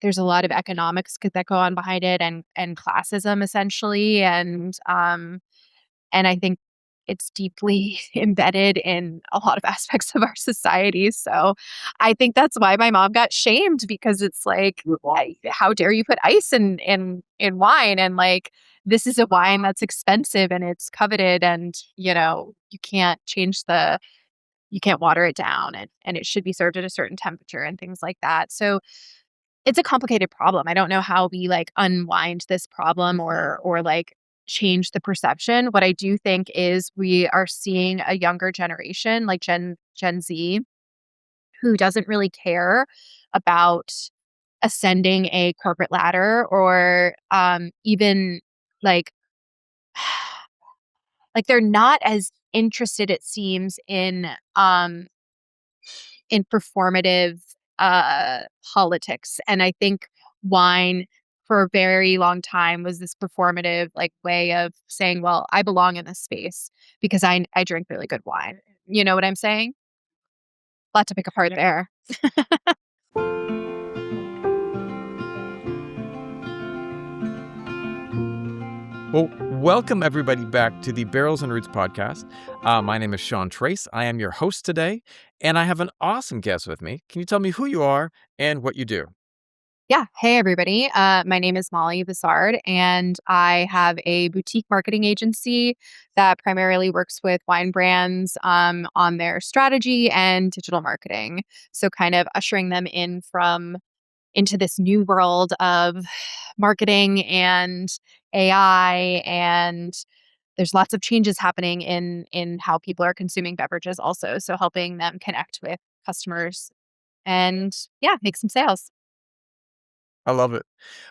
there's a lot of economics that go on behind it and classism essentially. And I think it's deeply embedded in a lot of aspects of our society. So I think that's why my mom got shamed because it's like, how dare you put ice in wine? And like, this is a wine that's expensive and it's coveted, and you can't water it down, and it should be served at a certain temperature and things like that. So it's a complicated problem. I don't know how we like unwind this problem or like change the perception. What I do think is we are seeing a younger generation, like Gen Z, who doesn't really care about ascending a corporate ladder or even like like they're not as interested, it seems, in performative politics. And I think wine for a very long time was this performative like way of saying, well, I belong in this space because I drink really good wine. You know what I'm saying? A lot to pick apart there. Well, welcome everybody back to the Barrels and Roots podcast. My name is Sean Trace. I am your host today, and I have an awesome guest with me. Can you tell me who you are and what you do? Yeah. Hey, everybody. My name is Molly Bossardt, and I have a boutique marketing agency that primarily works with wine brands on their strategy and digital marketing. So kind of ushering them into this new world of marketing and AI, and there's lots of changes happening in how people are consuming beverages also. So helping them connect with customers and yeah, make some sales. I love it.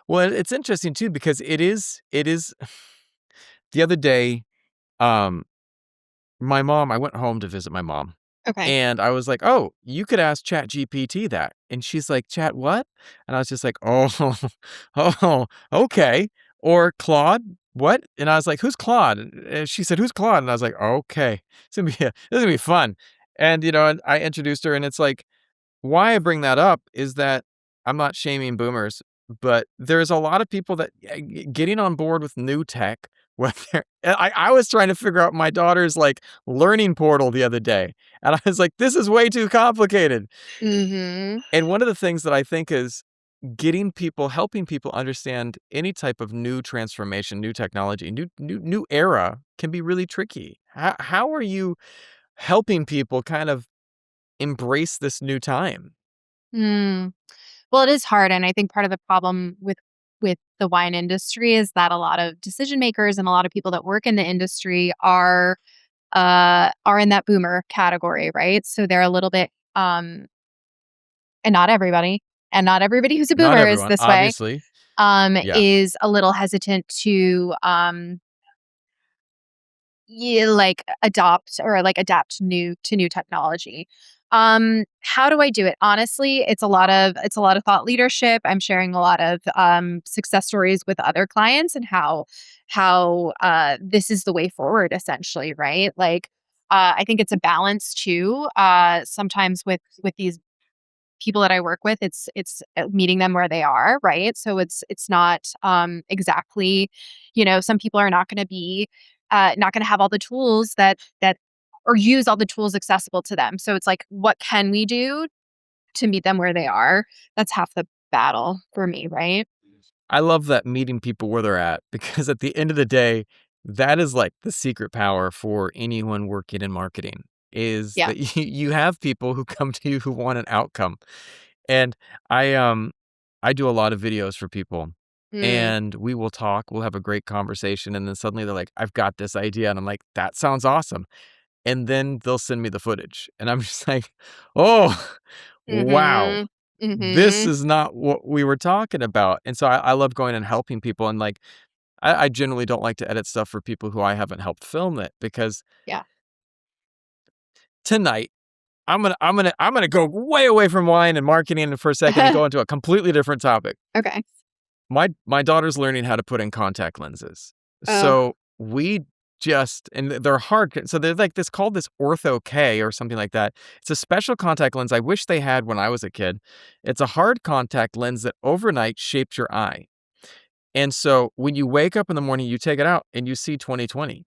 Well, it's interesting too because it is the other day, um, I went home to visit my mom. Okay. And I was like, "Oh, you could ask ChatGPT that." And she's like, "Chat what?" And I was just like, "Oh, oh, okay." Or Claude, what? And I was like, "Who's Claude?" And she said, "Who's Claude?" And I was like, "Okay, this is gonna be fun." And I introduced her, and it's like, why I bring that up is that I'm not shaming boomers, but there's a lot of people that getting on board with new tech. Whether I was trying to figure out my daughter's like learning portal the other day, and I was like, "This is way too complicated." Mm-hmm. And one of the things that I think is helping people understand any type of new transformation, new technology, new era can be really tricky. How are you helping people kind of embrace this new time? Mm. Well, it is hard, and I think part of the problem with the wine industry is that a lot of decision makers and a lot of people that work in the industry are in that boomer category, right? So they're a little bit and not everybody who's a Not boomer is everyone, this way, obviously. Yeah. is a little hesitant to like adapt new technology. How do I do it? Honestly, it's a lot of thought leadership. I'm sharing a lot of success stories with other clients and how this is the way forward essentially, right? Like I think it's a balance too. Sometimes with these people that I work with, it's meeting them where they are, right? So it's not exactly, some people are not going to have all the tools that or use all the tools accessible to them. So it's like, what can we do to meet them where they are? That's half the battle for me, right? I love that meeting people where they're at because at the end of the day, that is like the secret power for anyone working in marketing is Yeah. that you have people who come to you who want an outcome. And I do a lot of videos for people Mm. and we will talk, we'll have a great conversation and then suddenly they're like, "I've got this idea." And I'm like, "That sounds awesome." And then they'll send me the footage and I'm just like, "Oh, wow. Mhm. This Mhm. is not what we were talking about." And so I love going and helping people. And like, I generally don't like to edit stuff for people who I haven't helped film it because Yeah. tonight I'm gonna go way away from wine and marketing for a second and go into a completely different topic. Okay. My daughter's learning how to put in contact lenses. Oh. So we and they're hard. So they're like this called this Ortho K or something like that. It's a special contact lens I wish they had when I was a kid. It's a hard contact lens that overnight shapes your eye. And so when you wake up in the morning, you take it out and you see 20/20.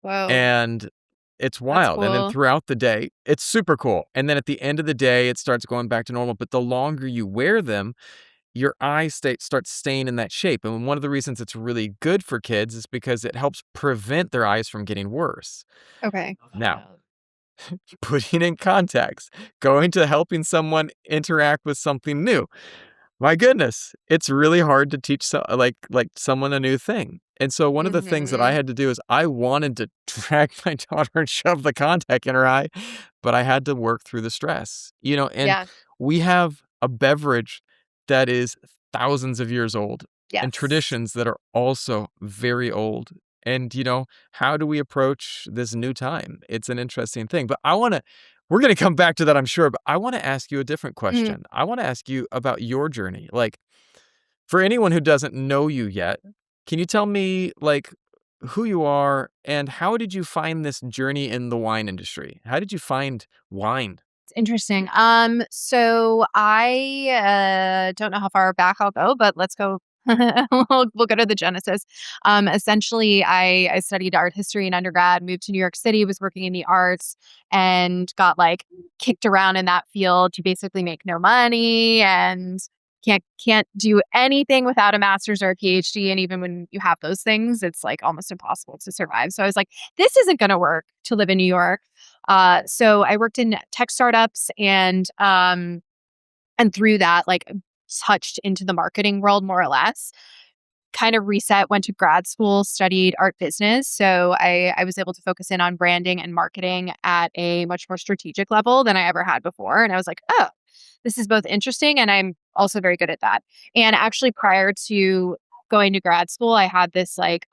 Whoa, And it's that's wild. And then cool. throughout the day, it's super cool. And then at the end of the day, it starts going back to normal. But the longer you wear them, your eye state starts staying in that shape. And one of the reasons it's really good for kids is because it helps prevent their eyes from getting worse. Okay. Now, putting in contacts, going to helping someone interact with something new. My goodness, it's really hard to teach someone a new thing. And so one of the things that I Mhm. had to do is I wanted to drag my daughter and shove the contact in her eye, but I had to work through the stress. And Yeah. we have a beverage that is thousands of years old and Yes. traditions that are also very old. And how do we approach this new time? It's an interesting thing. But we're going to come back to that, I'm sure, but I want to ask you a different Mhm. question. I want to ask you about your journey. Like, for anyone who doesn't know you yet, can you tell me, like, who you are and how did you find this journey in the wine industry? How did you find wine? It's interesting. So I don't know how far back I'll go, but let's go. We'll go to the genesis. Essentially, I studied art history in undergrad, moved to New York City, was working in the arts, and got like kicked around in that field. You basically make no money and can't do anything without a master's or a PhD. And even when you have those things, it's like almost impossible to survive. So I was like, this isn't going to work to live in New York. So I worked in tech startups and through that, like touched into the marketing world more or less. Kind of reset, went to grad school, studied art business. So I was able to focus in on branding and marketing at a much more strategic level than I ever had before. And I was like, oh, this is both interesting and I'm also very good at that. And actually prior to going to grad school, I had this like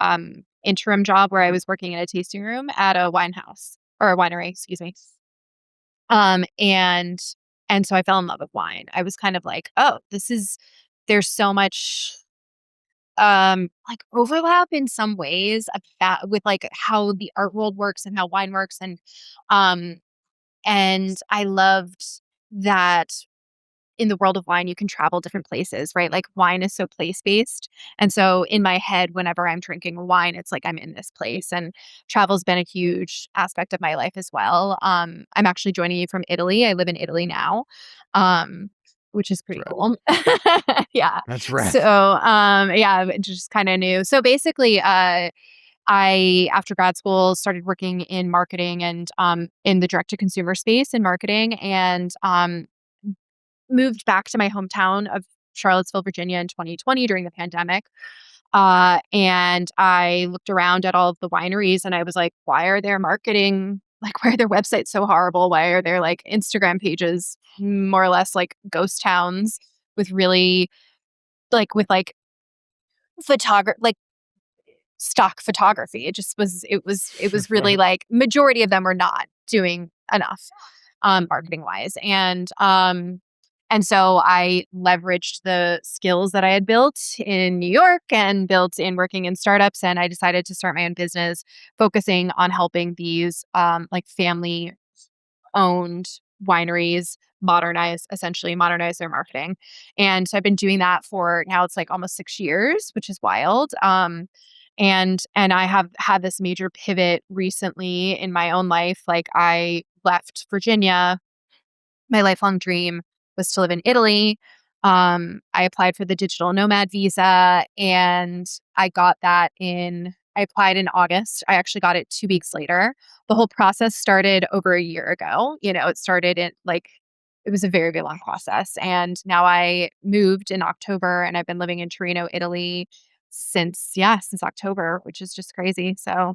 interim job where I was working in a tasting room at a wine house or a winery, excuse me. Um, and and so I fell in love with wine. I was kind of like, "Oh, there's so much, like, overlap in some ways of that with, like, how the art world works and how wine works," um, and I loved that in the world of wine, you can travel different places, right? Like wine is so place based. And so in my head, whenever I'm drinking wine, it's like I'm in this place. And travel's been a huge aspect of my life as well. I'm actually joining you from Italy. I live in Italy now. Which is That's pretty rad. cool. Yeah. That's rad. So yeah, just kind of new. So basically I after grad school started working in marketing and in the direct to consumer space in marketing and moved back to my hometown of Charlottesville, Virginia in 2020 during the pandemic. And I looked around at all of the wineries and I was like, why are their marketing, like, why are their websites so horrible? Why are their like Instagram pages more or less like ghost towns with really with like like stock photography. It was really like majority of them were not doing enough marketing wise. And so I leveraged the skills that I had built in New York and built in working in startups and I decided to start my own business focusing on helping these like family owned wineries modernize their marketing. And so I've been doing that for now it's like almost 6 years, which is wild. And I have had this major pivot recently in my own life. Like I left Virginia. My lifelong dream was to live in Italy. I applied for the digital nomad visa and I applied in August. I actually got it 2 weeks later. The whole process started over a year ago. It started in like, it was a very, very long process. And now I moved in October and I've been living in Torino, Italy since October, which is just crazy. So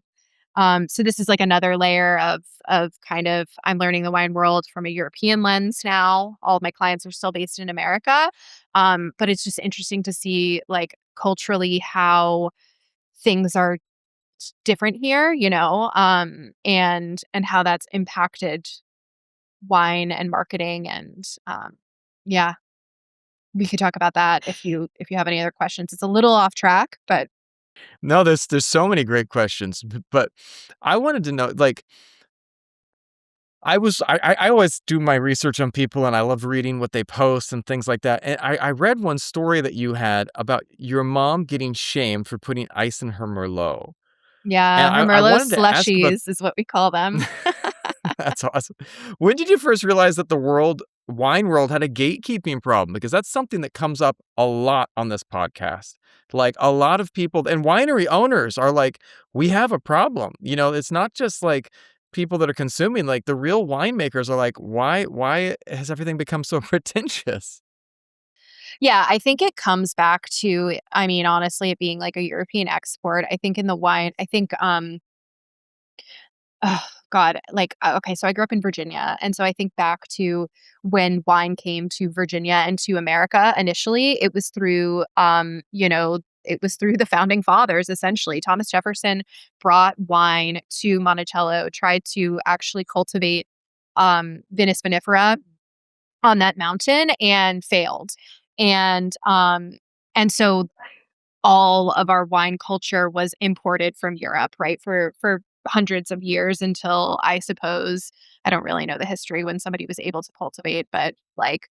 this is like another layer of kind of I'm learning the wine world from a European lens now. All of my clients are still based in America. But it's just interesting to see like culturally how things are different here, and how that's impacted wine and marketing and yeah, we could talk about that if you have any other questions. It's a little off track, but No, there's so many great questions, but I wanted to know, like, I always do my research on people, and I love reading what they post and things like that, and I read one story that you had about your mom getting shamed for putting ice in her Merlot, and Yeah, her I Merlot wanted to ask about. slushies is what we call them. That's awesome. When did you first realize that the wine world had a gatekeeping problem? Because that's something that comes up a lot on this podcast. Like, a lot of people and winery owners are like, "We have a problem." It's not just like people that are consuming, like, the real winemakers are like, "Why has everything become so pretentious?" Yeah, I think it comes back to, I mean, honestly, it being like a European export. I think in the wine, I think, oh God, like, okay, so I grew up in Virginia, and so I think back to when wine came to Virginia and to America initially, it was through, it was through the founding fathers, essentially. Thomas Jefferson brought wine to Monticello, tried to actually cultivate Vinus vinifera on that mountain and failed. And so all of our wine culture was imported from Europe, right? For hundreds of years until, I suppose, I don't really know the history when somebody was able to cultivate, but like,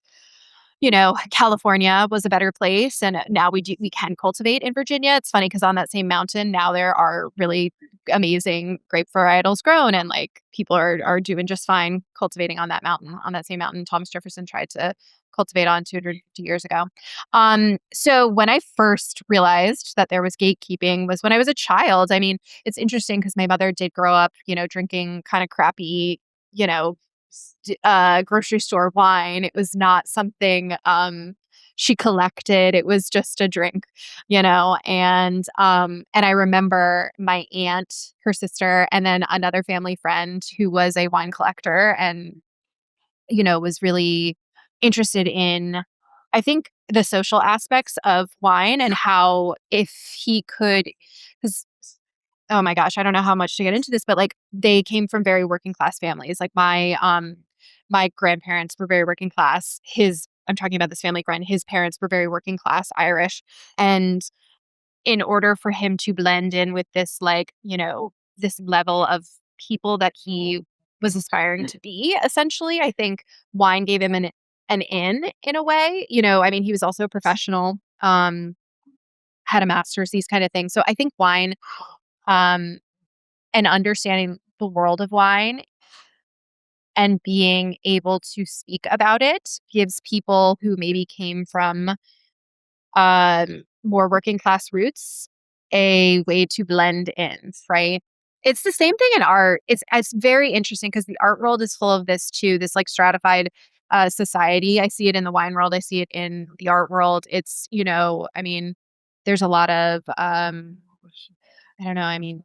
California was a better place, and now we can cultivate in Virginia. It's funny because on that same mountain now there are really amazing grape varietals grown, and like people are doing just fine cultivating on that same mountain Thomas Jefferson tried to cultivate on 250 years ago. So when I first realized that there was gatekeeping was when I was a child. I mean, it's interesting because my mother did grow up, drinking kind of crappy, you know, grocery store wine. It was not something she collected. It was just a drink, and I remember my aunt, her sister, and then another family friend who was a wine collector and was really interested in, I think, the social aspects of wine and how if he could, because oh my gosh, I don't know how much to get into this, but like they came from very working class families. Like my grandparents were very working class. His I'm talking about this family friend, his parents were very working class Irish. And in order for him to blend in with this like, this level of people that he was aspiring to be, essentially, I think wine gave him an in a way. I mean, he was also a professional, had a master's, these kind of things. So I think wine, um and understanding the world of wine and being able to speak about it gives people who maybe came from more working class roots a way to blend in, right? It's the same thing in art. It's very interesting because the art world is full of this too, this like stratified society. I see it in the wine world. I see it in the art world. It's, I mean, there's a lot of I don't know. I mean,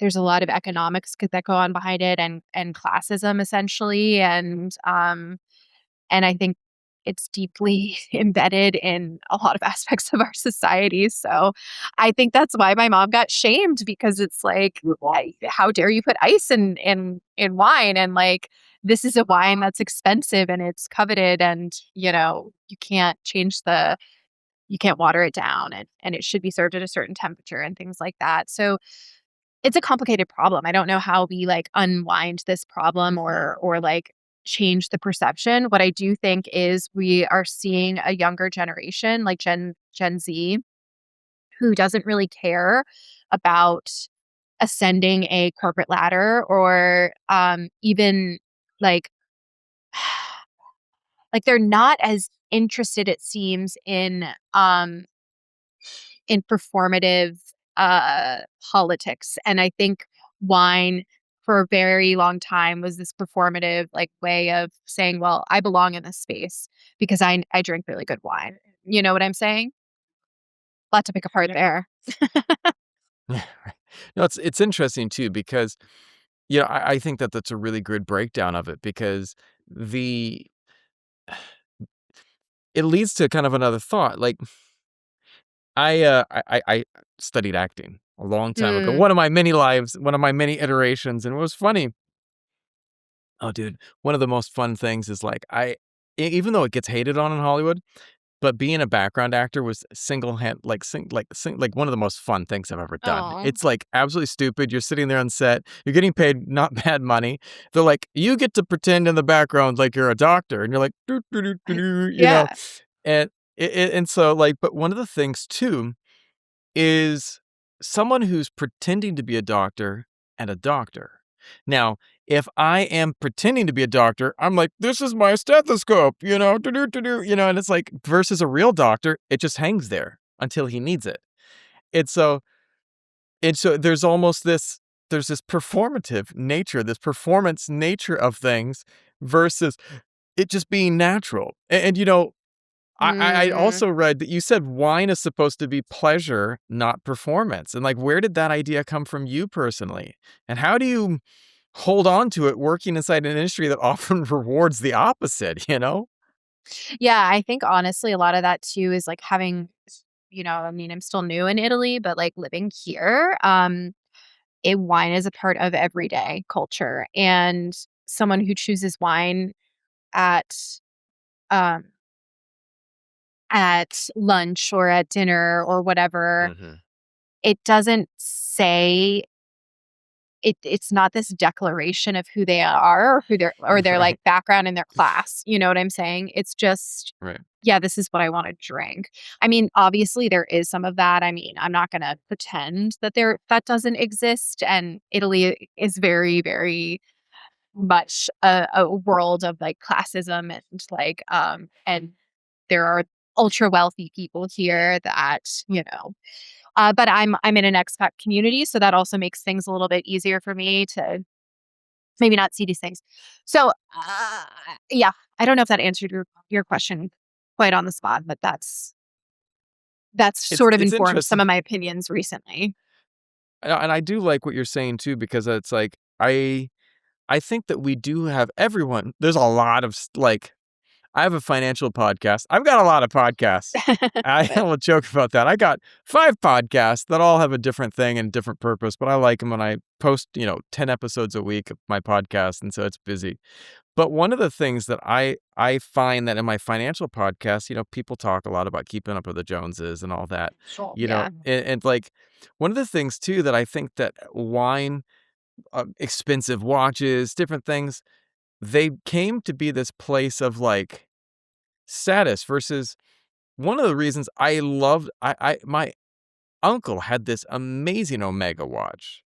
there's a lot of economics that go on behind it and classism essentially, and I think it's deeply embedded in a lot of aspects of our society. So I think that's why my mom got shamed because it's like, how dare you put ice in wine? And like, this is a wine that's expensive and it's coveted, and you can't water it down, and it should be served at a certain temperature and things like that. So it's a complicated problem. I don't know how we, like, unwind this problem or, like, change the perception. What I do think is we are seeing a younger generation, like Gen Z, who doesn't really care about ascending a corporate ladder or, even, like they're not as interested, it seems, in performative politics. And I think wine for a very long time was this performative like way of saying, well, I belong in this space because I drink really good wine. You know what I'm saying? Lot to pick apart there. Yeah, right. No, it's interesting too because, I think that that's a really good breakdown of it because the it leads to kind of another thought. Like, I studied acting a long time ago. Mm, One of my many lives, one of my many iterations, and it was funny. Oh, dude, one of the most fun things is like even though it gets hated on in Hollywood, but being a background actor was like one of the most fun things I've ever done. Oh, It's like absolutely stupid. You're sitting there on set. You're getting paid not bad money. They're like, you get to pretend in the background like you're a doctor, and you're like, "Doo, doo, doo, doo, doo," yeah. and and so like, but one of the things too is someone who's pretending to be a doctor and a doctor. Now, if I am pretending to be a doctor, I'm like, this is my stethoscope, and it's like versus a real doctor, it just hangs there until he needs it. And so there's almost there's this performative nature, this performance nature of things versus it just being natural. And I Mm. also read that you said wine is supposed to be pleasure, not performance. And like, where did that idea come from you personally? And how do you hold on to it working inside an industry that often rewards the opposite, you know? Yeah, I think honestly a lot of that too is like having, I mean, I'm still new in Italy, but like living here, wine is a part of everyday culture. And someone who chooses wine at um at lunch or at dinner or whatever, Mhm. it doesn't say it's not this declaration of who they are or who their Right, like background in their class. You know what I'm saying? It's just, right. yeah, this is what I want to drink. I mean, obviously there is some of that. I mean, I'm not gonna pretend that doesn't exist. And Italy is very, very much a world of like classism and there are ultra wealthy people here that, but I'm in an expat community, so that also makes things a little bit easier for me to maybe not see these things. So, yeah, I don't know if that answered your question quite on the spot, but that's It's sort of it's informed some interesting. of my opinions recently. And I do like what you're saying too, because it's like I think that we do have everyone. There's a lot of like I have a financial podcast. I've got a lot of podcasts. I But will joke about that. I got 5 podcasts that all have a different thing and different purpose, but I like them when I post, 10 episodes a week of my podcast, and so it's busy. But one of the things that I find that in my financial podcast, people talk a lot about keeping up with the Joneses and all that, sure, yeah. and like one of the things too that I think that wine, expensive watches, different things, they came to be this place of like status versus one of the reasons I loved I my uncle had this amazing Omega watch,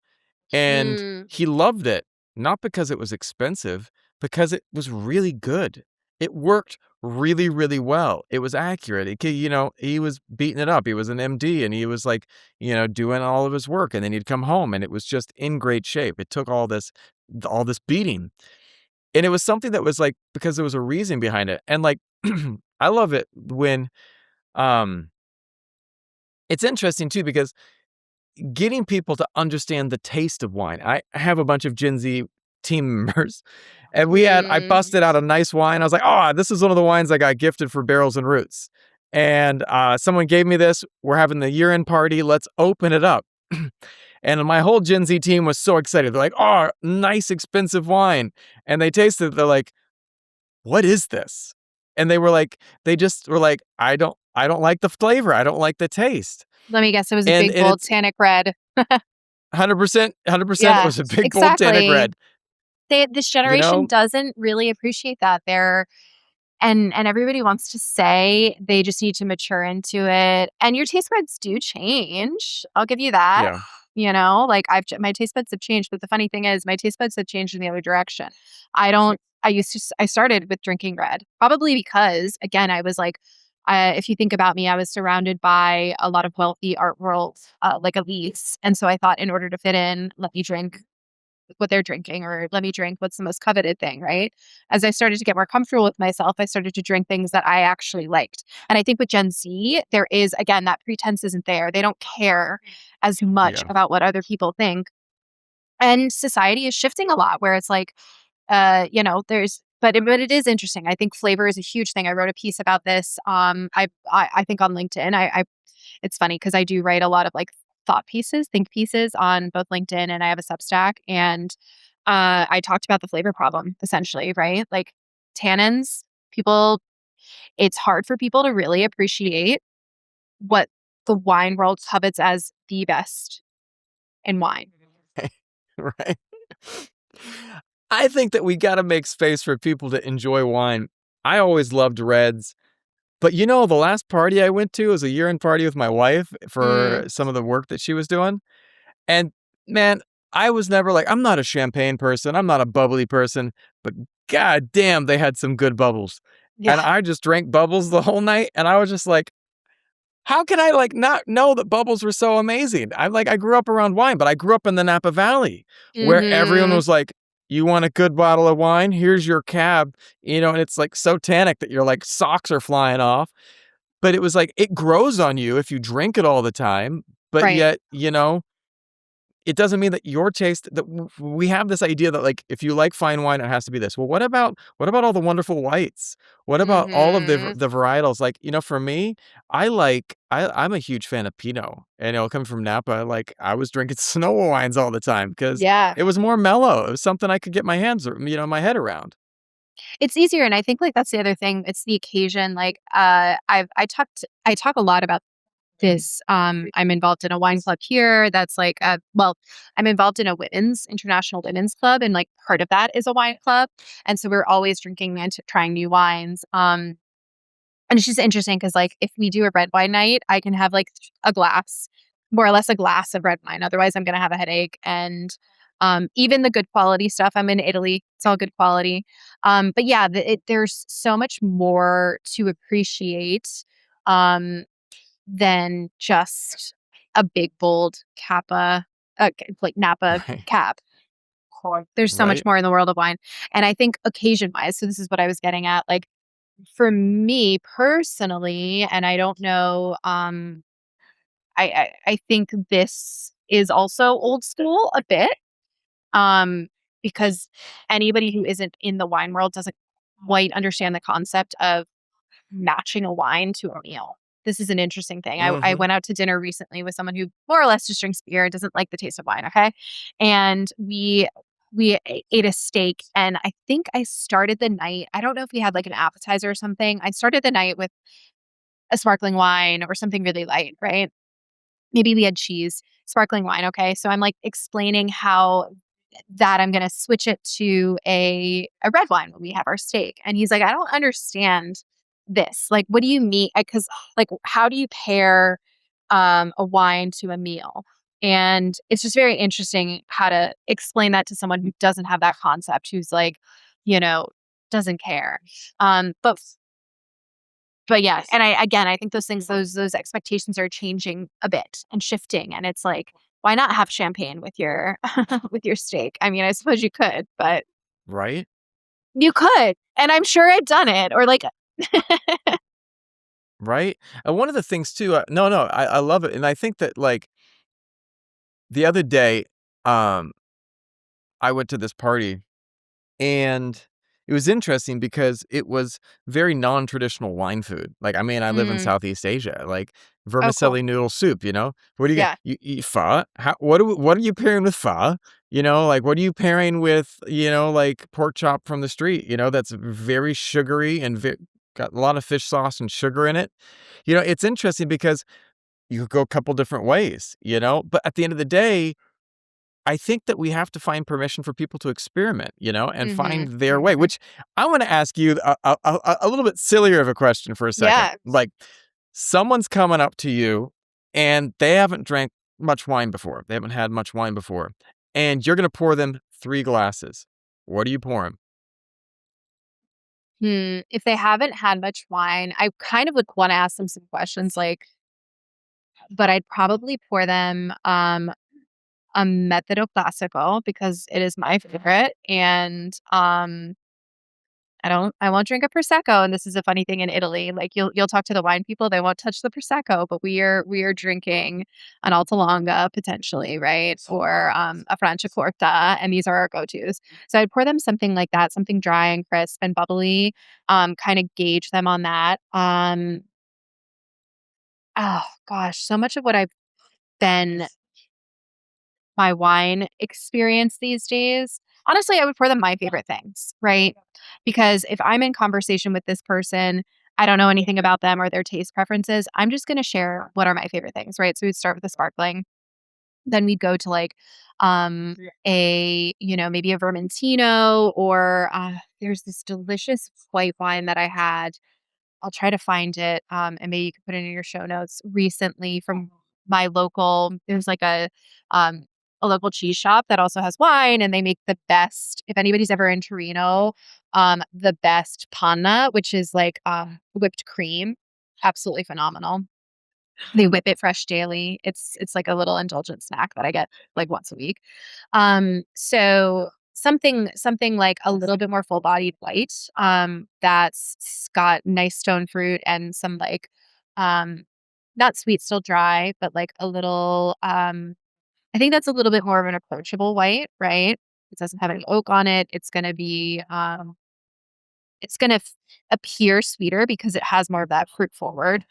and Mm, he loved it, not because it was expensive, because it was really good. It worked really, really well. It was accurate. He was beating it up. He was an MD, and he was like, doing all of his work, and then he'd come home and it was just in great shape. It took all this beating. And it was something that was like because there was a reason behind it. And like I love it when um it's interesting too because getting people to understand the taste of wine. I have a bunch of Gen Z team members, and I mm. busted out a nice wine. I was like, "Oh, this is one of the wines I got gifted for Barrels and Roots." And someone gave me this. We're having the year-end party. Let's open it up. And my whole Gen Z team was so excited. They're like, "Oh, nice expensive wine." And they tasted it. They're like, "What is this?" And they just were like, I don't like the flavor. I don't like the taste." Let me guess, it was a And big, and bold it's tannic red. 100%, 100%, it Yeah, was a big bold tannic exactly. red, This you generation know? doesn't really appreciate that. And everybody wants to say they just need to mature into it, and your taste buds do change, I'll give you that, Yeah, like, my taste buds have changed, but the funny thing is my taste buds have changed in the other direction. I don't I used to s I started with drinking red, probably because, again, I was like, if you think about me, I was surrounded by a lot of wealthy art world, like, elites, and so I thought in order to fit in, let me drink what they're drinking or let me drink what's the most coveted thing, right? As I started to get more comfortable with myself, I started to drink things that I actually liked. And I think with Gen Z, there is, again, that pretense isn't there. They don't care as much yeah, about what other people think. And society is shifting a lot where it's like, but it is interesting. I think flavor is a huge thing. I wrote a piece about this. I think on LinkedIn. It's funny because I do write a lot of like think pieces on both LinkedIn and I have a Substack. And I talked about the flavor problem essentially, right? Like tannins, people. it's hard for people to really appreciate what the wine world covets as the best in wine. Right? I think that we gotta make space for people to enjoy wine. I always loved reds, but, the last party I went to was a year-end party with my wife for Mm, some of the work that she was doing, and, man, I was never like I'm not a champagne person, I'm not a bubbly person, but god damn, they had some good bubbles, and yeah. I just drank bubbles the whole night, and I was just like, how can I, like, not know that bubbles were so amazing? I grew up around wine, but I grew up in the Napa Valley where everyone Mhm. was like, "You want a good bottle of wine? Here's your cab," and it's, like, so tannic that your, like, socks are flying off, but it was like, it grows on you if you drink it all the time, but Right. yet, it doesn't mean that your taste that we have this idea that, like, if you like fine wine, it has to be this. Well, what about all the wonderful whites? What about all of Mhm. the varietals? Like, for me, I'm a huge fan of Pinot, and, coming from Napa, like, I was drinking Sonoma wines all the time because Yeah. it was more mellow. It was something I could get my hands or, my head around. It's easier, and I think, like, that's the other thing, it's the occasion, like, I talk a lot about this, I'm involved in a wine club here that's like, I'm involved in a international women's club, and, like, part of that is a wine club, and so we're always drinking and trying new wines, and it's just interesting because, like, if we do a red wine night, I can have, like, a glass, more or less a glass of red wine, otherwise I'm gonna have a headache, and, even the good quality stuff, I'm in Italy, it's all good quality, but yeah, there's so much more to appreciate, um, than just a big, bold Kappa, like Napa Right. Cab. There's so much Right? more in the world of wine, and I think occasion-wise, so this is what I was getting at, like, for me personally, and I don't know, I think this is also old school a bit, um, because anybody who isn't in the wine world doesn't quite understand the concept of matching a wine to a meal. This is an interesting thing. I Mhm. went out to dinner recently with someone who more or less just drinks beer and doesn't like the taste of wine, okay? And we ate a steak, and I think I started the night, I don't know if we had, like, an appetizer or something. I started the night with a sparkling wine or something really light, right? Maybe we had cheese, sparkling wine, okay? So I'm, like, explaining how that I'm gonna switch it to a red wine when we have our steak, and he's like, "I don't understand this. Like, what do you mean?" Because, like, how do you pair, a wine to a meal? And it's just very interesting how to explain that to someone who doesn't have that concept, who's like, you know, doesn't care. But yeah, and I think those things, those expectations are changing a bit and shifting, and it's like, why not have champagne with your with your steak? I mean, I suppose you could, but Right? you could, and I'm sure I've done it, or like Right? And one of the things too, no, I love it, and I think that, like, the other day, um, I went to this party. And it was interesting because it was very non-traditional wine food. Like, I mean, I live in mm, Southeast Asia, like oh, cool. vermicelli noodle soup, you know? What do you get? Yeah. You eat pho? What are you pairing with pho? Like, what are you pairing with, like pork chop from the street, that's very sugary and got a lot of fish sauce and sugar in it. It's interesting because you could go a couple different ways, but at the end of the day, I think that we have to find permission for people to experiment, and Mhm, find their way, mhm. which I wanna ask you a little bit sillier of a question for a second. Yeah. Like, someone's coming up to you, and they haven't drank much wine before. They haven't had much wine before, and you're gonna pour them 3 glasses. What do you pour them? If they haven't had much wine, I kind of would wanna ask them some questions, like, but I'd probably pour them, a Metodo Classico because it is my favorite, and, I won't drink a Prosecco, and this is a funny thing in Italy, like, you'll talk to the wine people, they won't touch the Prosecco, but we are drinking an Alta Longa potentially, right? Or, a Franciacorta, and these are our go-tos. So I'd pour them something like that, something dry and crisp and bubbly, kinda gauge them on that. Oh gosh, so much of what I've been my wine experience these days, honestly, I would pour them my favorite things, right? Because if I'm in conversation with this person, I don't know anything about them or their taste preferences. I'm just gonna share what are my favorite things, right? So we'd start with the sparkling. Then we'd go to like maybe a Vermentino or there's this delicious white wine that I had. I'll try to find it, and maybe you could put it in your show notes recently from my local. There's like um, a local cheese shop that also has wine, and they make the best. If anybody's ever in Torino, the best panna, which is like whipped cream, absolutely phenomenal. They whip it fresh daily. It's like a little indulgent snack that I get like once a week. So something like a little bit more full-bodied white, that's got nice stone fruit and some like, um, not sweet, still dry, but like a little, I think that's a little bit more of an approachable white, right? It doesn't have any oak on it. It's gonna appear sweeter because it has more of that fruit forward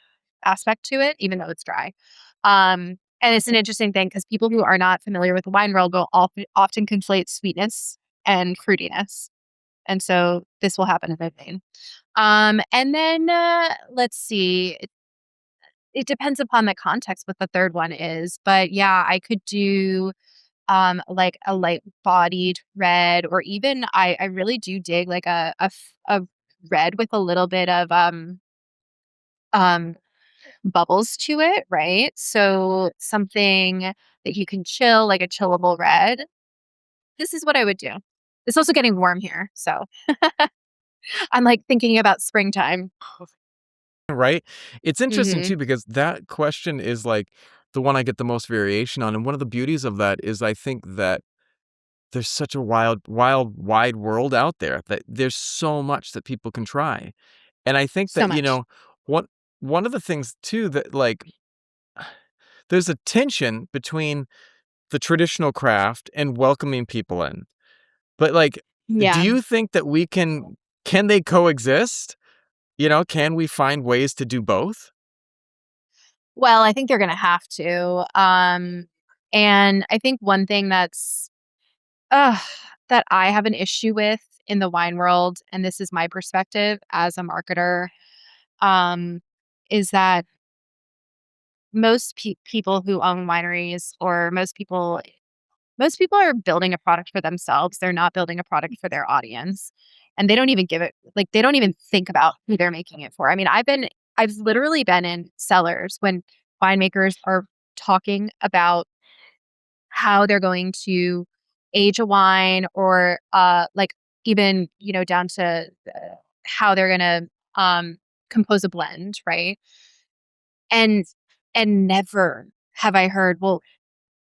aspect to it, even though it's dry. And it's an interesting thing because people who are not familiar with the wine world will often conflate sweetness and fruitiness, and so this will happen in a vein. And then let's see. It depends upon the context what the third one is, but yeah, I could do like a light bodied red, or even I really do dig like a red with a little bit of um bubbles to it, right? So something that you can chill, like a chillable red. This is what I would do. It's also getting warm here, so I'm like thinking about springtime. Right? It's interesting Hmm. too because that question is like the one I get the most variation on, and one of the beauties of that is I think that there's such a wide world out there that there's so much that people can try. And I think So that, much. one one of the things too that like there's a tension between the traditional craft and welcoming people in. But like, do Yeah. you think that can they coexist? Can we find ways to do both? Well, I think they're gonna have to. And I think one thing uh, that I have an issue with in the wine world, and this is my perspective as a marketer, um, is that most people who own wineries, or most people are building a product for themselves. They're not building a product for their audience, and they don't even give it like they don't even think about who they're making it for. I mean, I've literally been in cellars when winemakers are talking about how they're going to age a wine, or like even down to how they're going to compose a blend, right? And and never have I heard, well,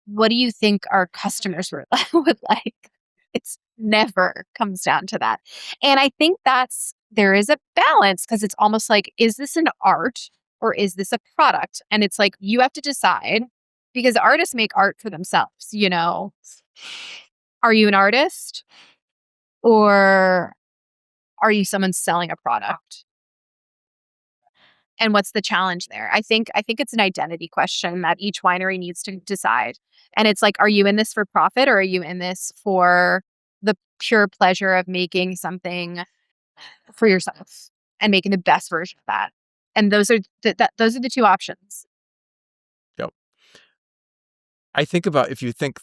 what do you think our customers would like? It's never comes down to that. And I think there is a balance because it's almost like, is this an art or is this a product? And it's like, you have to decide, because artists make art for themselves, Are you an artist, or are you someone selling a product? And what's the challenge there? I think it's an identity question that each winery needs to decide. And it's like, are you in this for profit, or are you in this for the pure pleasure of making something for yourself and making the best version of that? And those are the two options. Yep. I think about if you think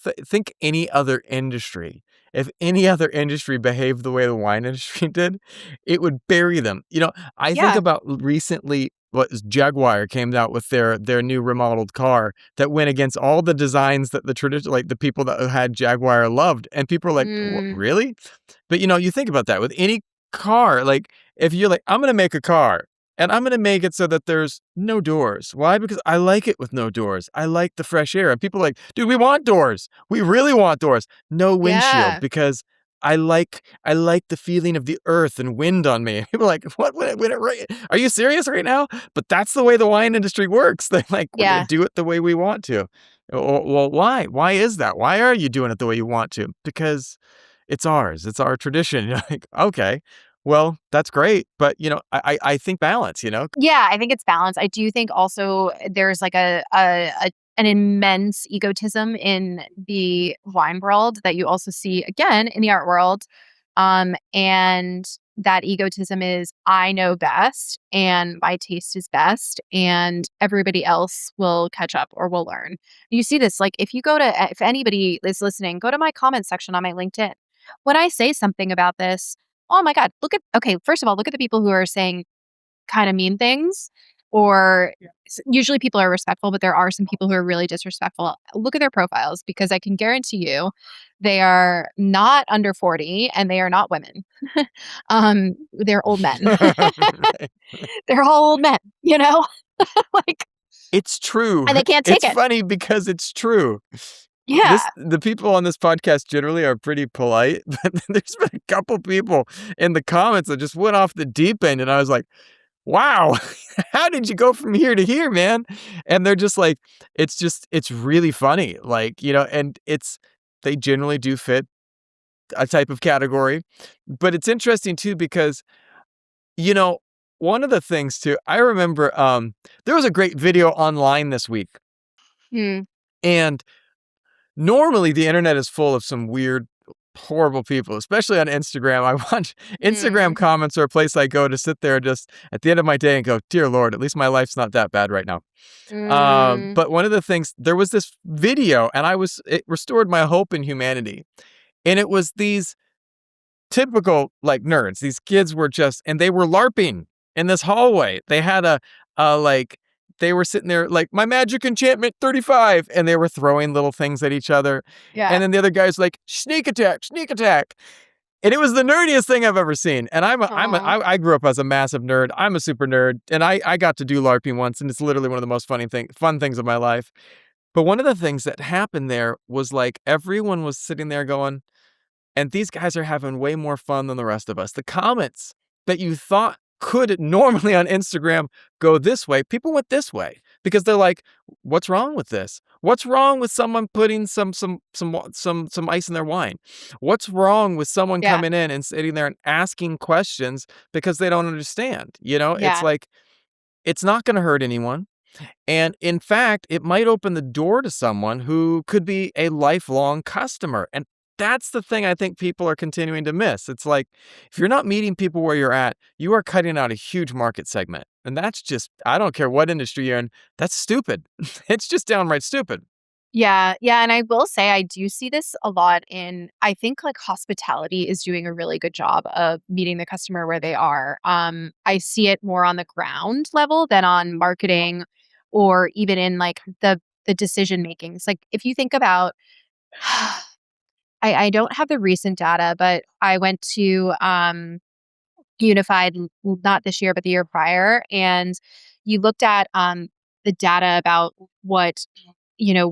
any other industry. If any other industry behaved the way the wine industry did, it would bury them. I think Yeah. about recently what Jaguar came out with their new remodeled car that went against all the designs that the people that had Jaguar loved, and people are like, Mm, Really?" But you think about that with any car, like if you're like, I'm gonna make a car and I'm gonna make it so that there's no doors. Why? Because I like it with no doors. I like the fresh air. And people are like, dude, we want doors. We really want doors. No windshield yeah. because I like the feeling of the earth and wind on me. People are like, what? When it rain? Are you serious right now? But that's the way the wine industry works. They're like, we're gonna Yeah. do it the way we want to. Well, why? Why is that? Why are you doing it the way you want to? Because it's ours. It's our tradition. You're like, okay, well, that's great. But, I think balance, Yeah, I think it's balance. I do think also there's like an immense egotism in the wine world that you also see again in the art world. And that egotism is I know best and my taste is best and everybody else will catch up or will learn. You see this like if anybody is listening, go to my comment section on my LinkedIn. When I say something about this, oh my God, okay, first of all, look at the people who are saying kind of mean things or usually people are respectful, but there are some people who are really disrespectful. Look at their profiles because I can guarantee you they are not under 40 and they are not women. They're old men. Right. They're all old men, like, It's true. and they can't take It's it. funny because it's true. Yeah. The people on this podcast generally are pretty polite, but there's been a couple people in the comments that just went off the deep end, and I was like, "Wow, how did you go from here to here, man?" And they're just like, it's really funny, like, and they generally do fit a type of category, but it's interesting too because, you know, one of the things too, I remember, there was a great video online this week, Mm, and normally the internet is full of some weird, horrible people, especially on Instagram. I watch Instagram mm, comments are a place I go to sit there just at the end of my day and go, "Dear Lord, at least my life's not that bad right now." mm. But one of the things, there was this video, and it restored my hope in humanity. And it was these typical like nerds. These kids were and they were LARPing in this hallway. They had like, they were sitting there like, my magic enchantment 35, and they were throwing little things at each other. Yeah. And then the other guy's like, sneak attack, sneak attack. And it was the nerdiest thing I've ever seen. And Aw. I grew up as a massive nerd. I'm a super nerd, and I got to do LARPing once, and it's literally one of the most fun things of my life. But one of the things that happened there was like everyone was sitting there going, and these guys are having way more fun than the rest of us. The comments that you thought could normally on Instagram go this way, people went this way because they're like, "What's wrong with this? What's wrong with someone putting some ice in their wine? What's wrong with someone Yeah. coming in and sitting there and asking questions because they don't understand?" It's Yeah. like, it's not going to hurt anyone. And in fact, it might open the door to someone who could be a lifelong customer. And that's the thing I think people are continuing to miss. It's like, if you're not meeting people where you're at, you are cutting out a huge market segment. And that's just, I don't care what industry you're in, that's stupid. It's just downright stupid. Yeah, yeah, and I will say I do see this a lot I think, like, hospitality is doing a really good job of meeting the customer where they are. I see it more on the ground level than on marketing or even in, like, the decision makings. Like, if you think about I don't have the recent data, but I went to, Unified, not this year, but the year prior, and you looked at, the data about what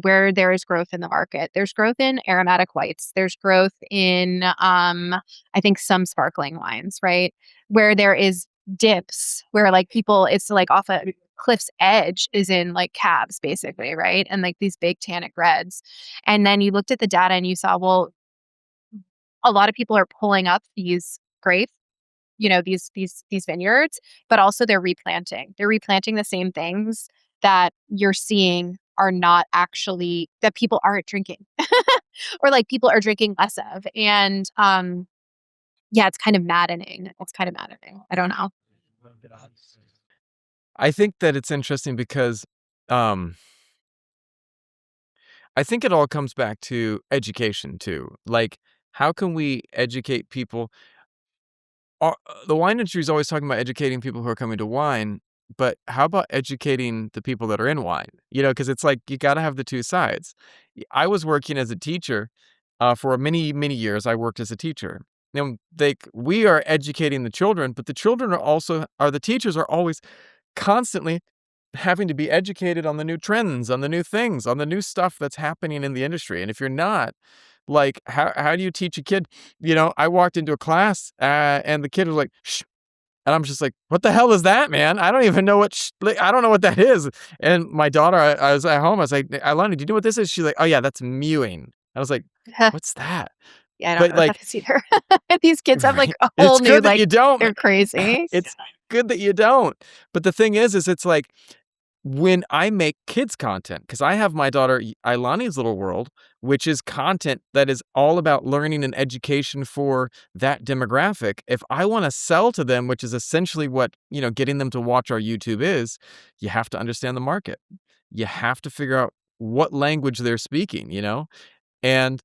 where there is growth in the market. There's growth in aromatic whites. There's growth in, I think some sparkling wines, right? Where there is dips, where like people, it's like off a cliff's edge is in like cabs, basically, right? And like these big tannic reds. And then you looked at the data and you saw, well, a lot of people are pulling up these grapes, these vineyards, but also they're replanting. They're replanting the same things that you're seeing are not actually that people aren't drinking or like people are drinking less of. And yeah, it's kind of maddening. It's kind of maddening. I don't know. I think that it's interesting because um, I think it all comes back to education too. Like, how can we educate people? The wine industry is always talking about educating people who are coming to wine, but how about educating the people that are in wine? Because it's like you got to have the two sides. I was working as a teacher for many, many years. I worked as a teacher. And we are educating the children, but the children the teachers are always constantly having to be educated on the new trends, on the new things, on the new stuff that's happening in the industry. And if you're not, like, how do you teach a kid? I walked into a class and the kid was like, "Shh." And I'm just like, "What the hell is that, man? I don't even know like, I don't know what that is." And my daughter, I was at home. I was like, "Alana, do you know what this is?" She's like, "Oh yeah, that's mewing." I was like, "What's that?" Yeah, I don't But know what that like, is either. These kids have like a whole it's new good that like you don't. they're crazy. It's good that you don't. But the thing is it's like, when I make kids content, because I have my daughter Ailani's Little World, which is content that is all about learning and education for that demographic. If I want to sell to them, which is essentially what, getting them to watch our YouTube is, you have to understand the market. You have to figure out what language they're speaking. And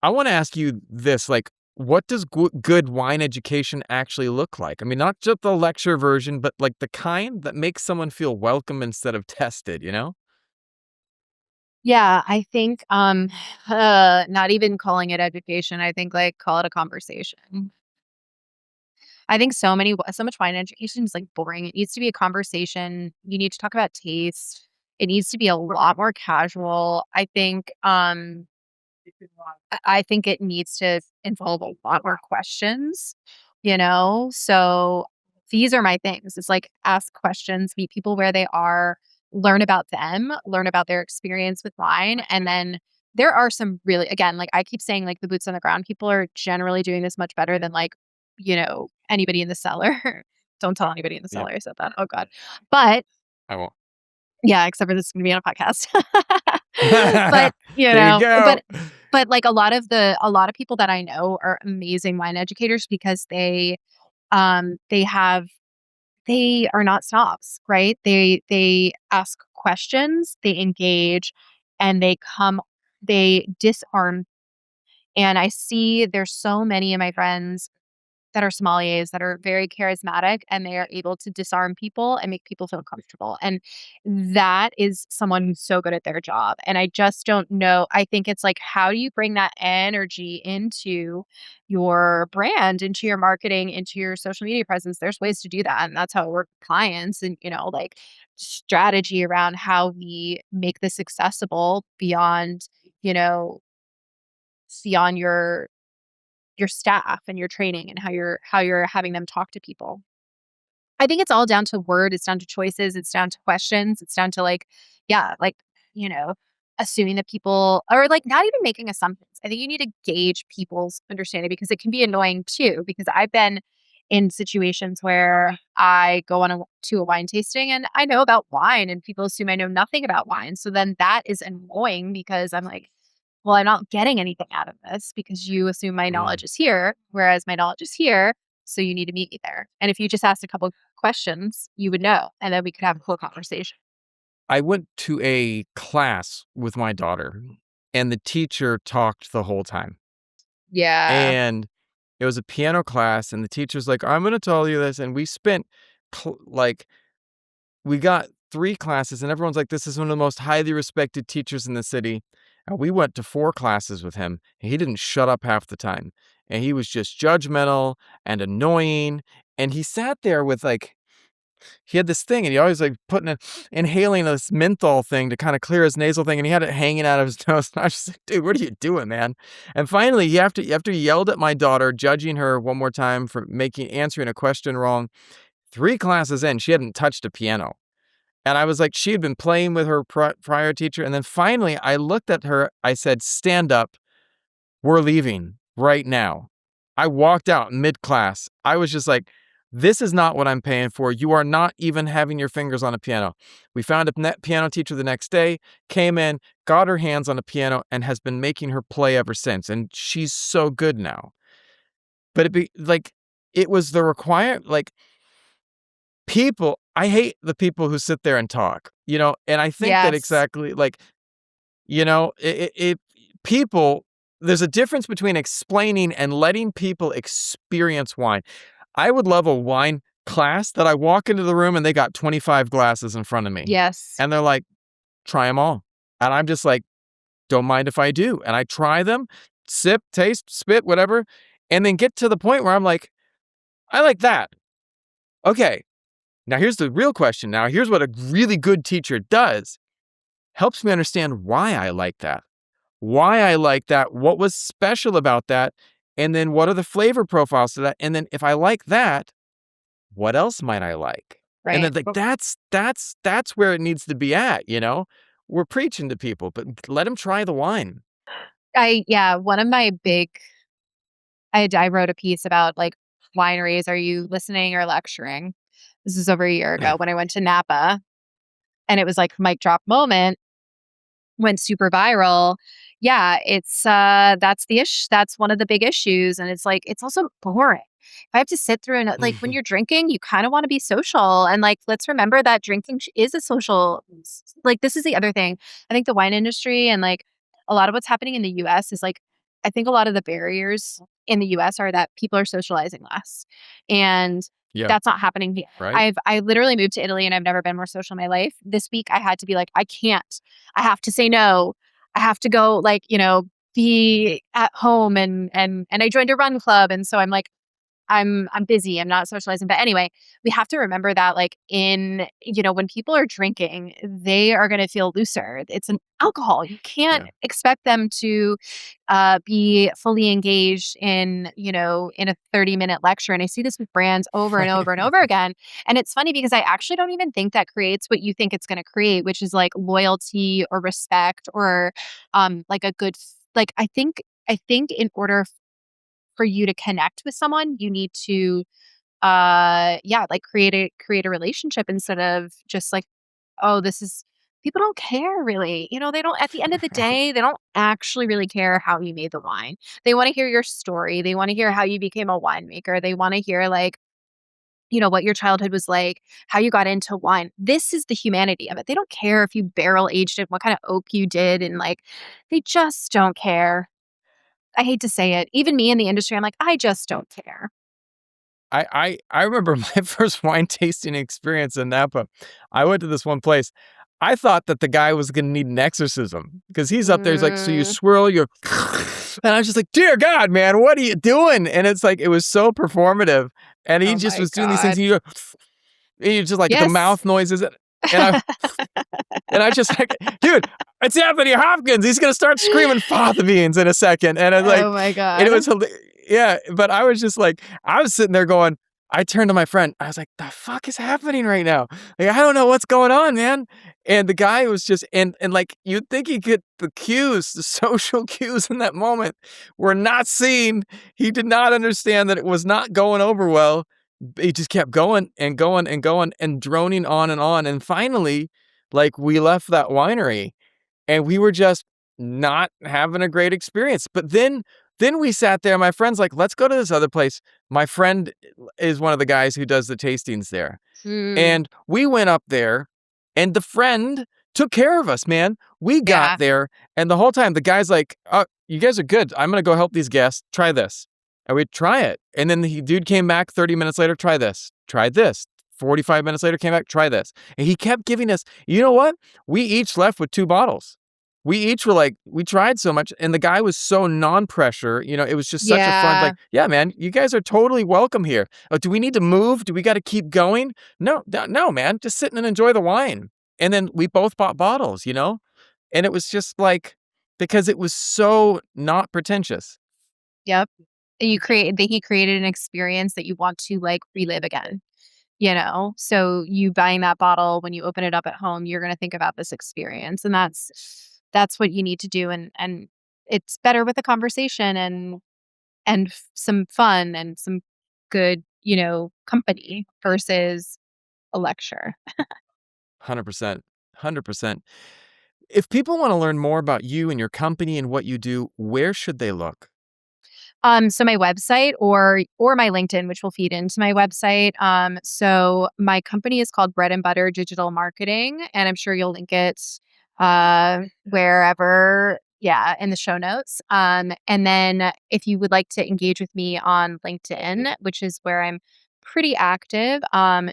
I want to ask you this, like, what does good wine education actually look like? I mean, not just the lecture version, but like the kind that makes someone feel welcome instead of tested? Yeah, I think, not even calling it education, I think, like, call it a conversation. I think so much wine education is, like, boring. It needs to be a conversation. You need to talk about taste. It needs to be a lot more casual. I think it needs to involve a lot more questions, you know? So these are my things. It's like ask questions, meet people where they are, learn about them, learn about their experience with wine. And then there are some really, again, like I keep saying, like the boots on the ground people are generally doing this much better than like, anybody in the cellar. Don't tell anybody in the Yeah, cellar I said that. Oh God. But I won't. yeah, except for this is gonna be on a podcast. But, There you go. like a lot of people that I know are amazing wine educators because they have they are not snobs, right? They ask questions, they engage, and they disarm. And I see there's so many of my friends that are sommeliers that are very charismatic and they are able to disarm people and make people feel comfortable. And that is someone who's so good at their job. And I just don't know. I think it's like, how do you bring that energy into your brand, into your marketing, into your social media presence? There's ways to do that. And that's how it works with clients and, like strategy around how we make this accessible you know, beyond your staff and your training and how you're having them talk to people. I think it's all down to word, it's down to choices, it's down to questions, it's down to like, yeah, like, you know, assuming that people or like not even making assumptions. I think you need to gauge people's understanding because it can be annoying too. Because I've been in situations where I go to a wine tasting and I know about wine and people assume I know nothing about wine. So then that is annoying because I'm like, well, I'm not getting anything out of this because you assume my Mm. knowledge is here, whereas my knowledge is here. So you need to meet me there. And if you just asked a couple questions, you would know, and then we could have a full conversation. I went to a class with my daughter, and the teacher talked the whole time. Yeah. And it was a piano class, and the teacher's like, "I'm gonna tell you this," and we spent like we got 3 classes, and everyone's like, "This is one of the most highly respected teachers in the city." And we went to 4 classes with him, and he didn't shut up half the time. And he was just judgmental and annoying, and he sat there with, like he had this thing, and he always, like, inhaling this menthol thing to kinda clear his nasal thing, and he had it hanging out of his nose, and I was just like, "Dude, what are you doing, man?" And finally, after he yelled at my daughter, judging her one more time for answering a question wrong, 3 classes in, she hadn't touched a piano. And I was like she had been playing with her prior teacher, and then finally, I looked at her, I said, "Stand up. We're leaving right now." I walked out mid-class. I was just like, "This is not what I'm paying for. You are not even having your fingers on a piano." We found a piano teacher the next day, came in, got her hands on a piano, and has been making her play ever since, and she's so good now. But it was the like, I hate the people who sit there and talk, and I think that Yes. exactly, like, people there's a difference between explaining and letting people experience wine. I would love a wine class that I walk into the room and they got 25 glasses in front of me, Yes. and they're like, "Try them all." And I'm just like, "Don't mind if I do." And I try them, sip, taste, spit, whatever, and then get to the point where I'm like, "I like that. Okay, now here's the real question. Now here's what a really good teacher does. Helps me understand why I like that, what was special about that, and then what are the flavor profiles to that, and then if I like that, what else might I like?" And Right. then, like, that's where it needs to be at? We're preaching to people, but let them try the wine. Yeah, one of my big I wrote a piece about like wineries. Are you listening or lecturing? This is over a year ago when I went to Napa. and it was like mic drop moment, went super viral. Yeah, it's that's one of the big issues, and it's like it's also boring. If I have to sit through and like when you're drinking, you kind of want to be social, and like let's remember that drinking is a social. Like this is the other thing. I think the wine industry and like a lot of what's happening in the U.S. is like I think a lot of the barriers in the U.S. are that people are socializing less, and Yeah, that's not happening here. right? I literally moved to Italy and I've never been more social in my life. This week I had to be like, I can't. I have to say no. I have to go like, be at home and I joined a run club. And so I'm like, I'm busy. I'm not socializing. But anyway, we have to remember that like when people are drinking, they are going to feel looser. It's an alcohol. You can't Yeah. expect them to be fully engaged in a 30-minute lecture. And I see this with brands over and over and over again. And it's funny because I actually don't even think that creates what you think it's going to create, which is like loyalty or respect or like a good like I think in order for you to connect with someone, you need to like create a relationship instead of just like, oh, this is people don't care really. They don't at the end of the day, they don't actually really care how you made the wine. They want to hear your story. They want to hear how you became a winemaker. They want to hear like, what your childhood was like, how you got into wine. This is the humanity of it. They don't care if you barrel aged it, what kind of oak you did, and like they just don't care. I hate to say it. Even me in the industry, I'm like, I just don't care. I remember my first wine tasting experience in Napa. I went to this one place. I thought that the guy was gonna need an exorcism because he's up there. He's like, "So you Mm, swirl your," and I was just like, "Dear God, man, what are you doing?" And it's like it was so performative, and he oh just my was doing these things, God. and you just like the Yes. mouth noises, and I just like, dude, it's Anthony Hopkins. He's gonna start screaming fava beans in a second, and I like, Oh my and it God. was, yeah. But I was just like, I was sitting there going, I turned to my friend. I was like, the fuck is happening right now? Like, I don't know what's going on, man. And the guy was just, and like, you'd think he'd get the cues, the social cues in that moment were not seen. He did not understand that it was not going over well. He just kept going and going and going and droning on and on. And finally, like we left that winery and we were just not having a great experience. But then we sat there. My friend's like, let's go to this other place. My friend is one of the guys who does the tastings there. Mm, And we went up there, and the friend took care of us, man. We got yeah. there, and the whole time the guy's like, "Oh, you guys are good. I'm gonna go help these guests. Try this." And we'd try it. And then the dude came back 30 minutes later, try this, try this. 45 minutes later, came back, try this. And he kept giving us, you know what? We each left with 2 bottles. We each were like, we tried so much, and the guy was so non-pressure. It was just such a fun, Yeah. like, yeah, man, you guys are totally welcome here. Oh, do we need to move? Do we got to keep going? No, no, man, just sit and enjoy the wine. And then we both bought bottles. And it was just like, because it was so not pretentious. Yep. He created an experience that you want to like relive again. So you buying that bottle when you open it up at home, you're going to think about this experience, and that's what you need to do, and it's better with a conversation and some fun and some good, company versus a lecture. 100%. 100%. If people want to learn more about you and your company and what you do, where should they look? So my website or my LinkedIn, which will feed into my website. So my company is called Bread and Butter Digital Marketing, and I'm sure you'll link it wherever, yeah, in the show notes. And then if you would like to engage with me on LinkedIn, which is where I'm pretty active,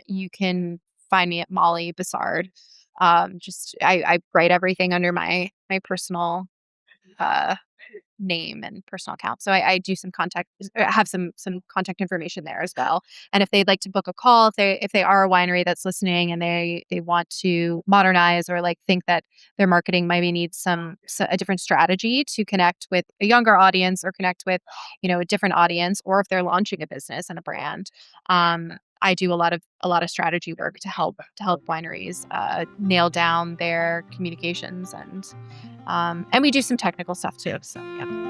you can find me at Molly Bossardt. Just I write everything under my personal uh name and personal account. So I do some contact have some contact information there as well. And if they'd like to book a call, if they are a winery that's listening and they want to modernize or like think that their marketing maybe needs a different strategy to connect with a younger audience or connect with, a different audience, or if they're launching a business and a brand. I do a lot of strategy work to help wineries nail down their communications and we do some technical stuff too. So yeah.